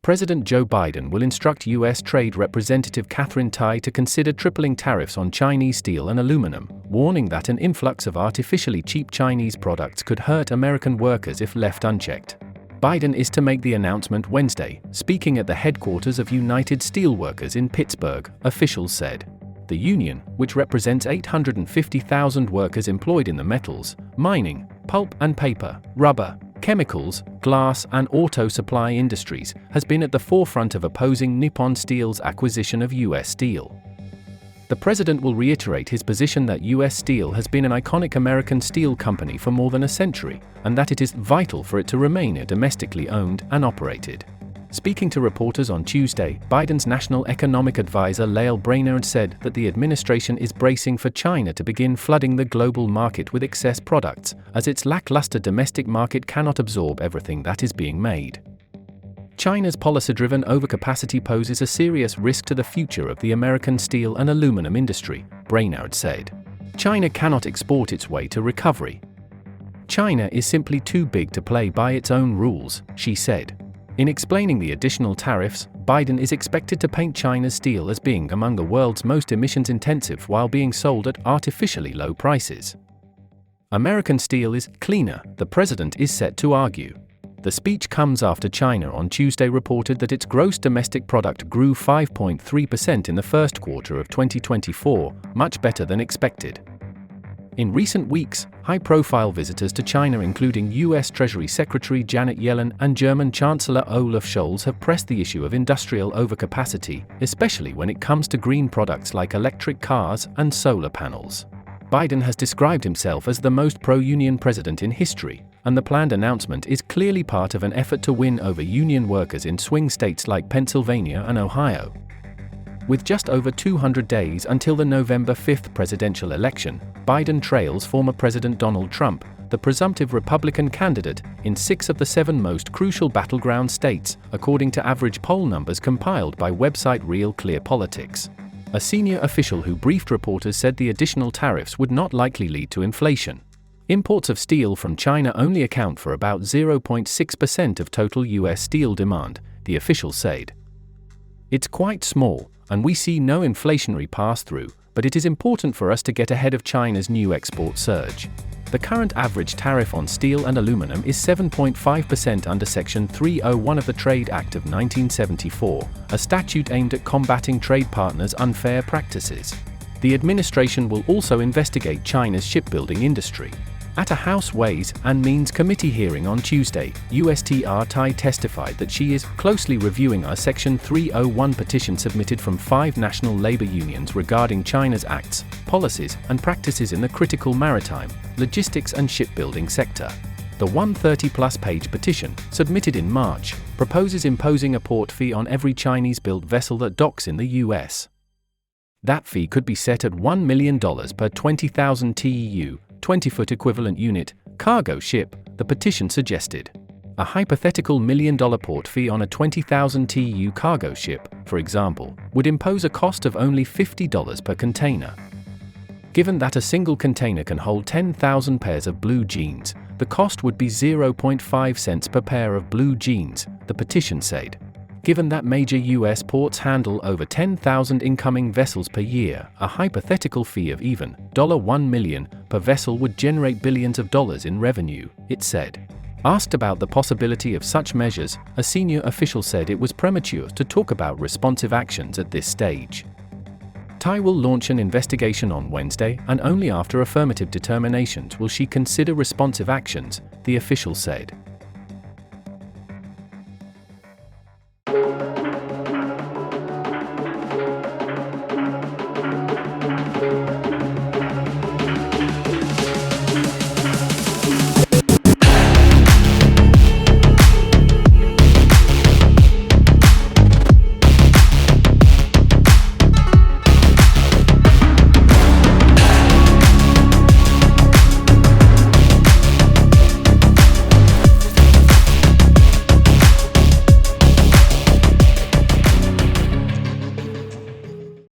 President Joe Biden will instruct U.S. Trade Representative Katherine Tai to consider tripling tariffs on Chinese steel and aluminum, warning that an influx of artificially cheap Chinese products could hurt American workers if left unchecked. Biden is to make the announcement Wednesday, speaking at the headquarters of United Steelworkers in Pittsburgh, officials said. The union, which represents 850,000 workers employed in the metals, mining, pulp and paper, rubber, chemicals, glass and auto supply industries, has been at the forefront of opposing Nippon Steel's acquisition of U.S. Steel. The president will reiterate his position that U.S. Steel has been an iconic American steel company for more than a century, and that it is vital for it to remain domestically owned and operated. Speaking to reporters on Tuesday, Biden's national economic advisor Lael Brainerd said that the administration is bracing for China to begin flooding the global market with excess products, as its lackluster domestic market cannot absorb everything that is being made. China's policy-driven overcapacity poses a serious risk to the future of the American steel and aluminum industry, Brainerd said. China cannot export its way to recovery. China is simply too big to play by its own rules, she said. In explaining the additional tariffs, Biden is expected to paint China's steel as being among the world's most emissions-intensive while being sold at artificially low prices. American steel is cleaner, the president is set to argue. The speech comes after China on Tuesday reported that its gross domestic product grew 5.3% in the first quarter of 2024, much better than expected. In recent weeks, high-profile visitors to China including U.S. Treasury Secretary Janet Yellen and German Chancellor Olaf Scholz have pressed the issue of industrial overcapacity, especially when it comes to green products like electric cars and solar panels. Biden has described himself as the most pro-union president in history, and the planned announcement is clearly part of an effort to win over union workers in swing states like Pennsylvania and Ohio. With just over 200 days until the November 5 presidential election, Biden trails former President Donald Trump, the presumptive Republican candidate, in 6 of the 7 most crucial battleground states, according to average poll numbers compiled by website Real Clear Politics. A senior official who briefed reporters said the additional tariffs would not likely lead to inflation. Imports of steel from China only account for about 0.6% of total U.S. steel demand, the official said. It's quite small, and we see no inflationary pass-through, but it is important for us to get ahead of China's new export surge. The current average tariff on steel and aluminum is 7.5% under Section 301 of the Trade Act of 1974, a statute aimed at combating trade partners' unfair practices. The administration will also investigate China's shipbuilding industry. At a House Ways and Means Committee hearing on Tuesday, USTR Tai testified that she is closely reviewing a Section 301 petition submitted from 5 national labor unions regarding China's acts, policies, and practices in the critical maritime, logistics and shipbuilding sector. The 130-plus page petition, submitted in March, proposes imposing a port fee on every Chinese-built vessel that docks in the U.S. That fee could be set at $1 million per 20,000 TEU, 20-foot equivalent unit, cargo ship, the petition suggested. A hypothetical $1 million port fee on a 20,000 TEU cargo ship, for example, would impose a cost of only $50 per container. Given that a single container can hold 10,000 pairs of blue jeans, the cost would be 0.5 cents per pair of blue jeans, the petition said. Given that major U.S. ports handle over 10,000 incoming vessels per year, a hypothetical fee of even $1 million per vessel would generate billions of dollars in revenue, it said. Asked about the possibility of such measures, a senior official said it was premature to talk about responsive actions at this stage. Tai will launch an investigation on Wednesday, and only after affirmative determinations will she consider responsive actions, the official said.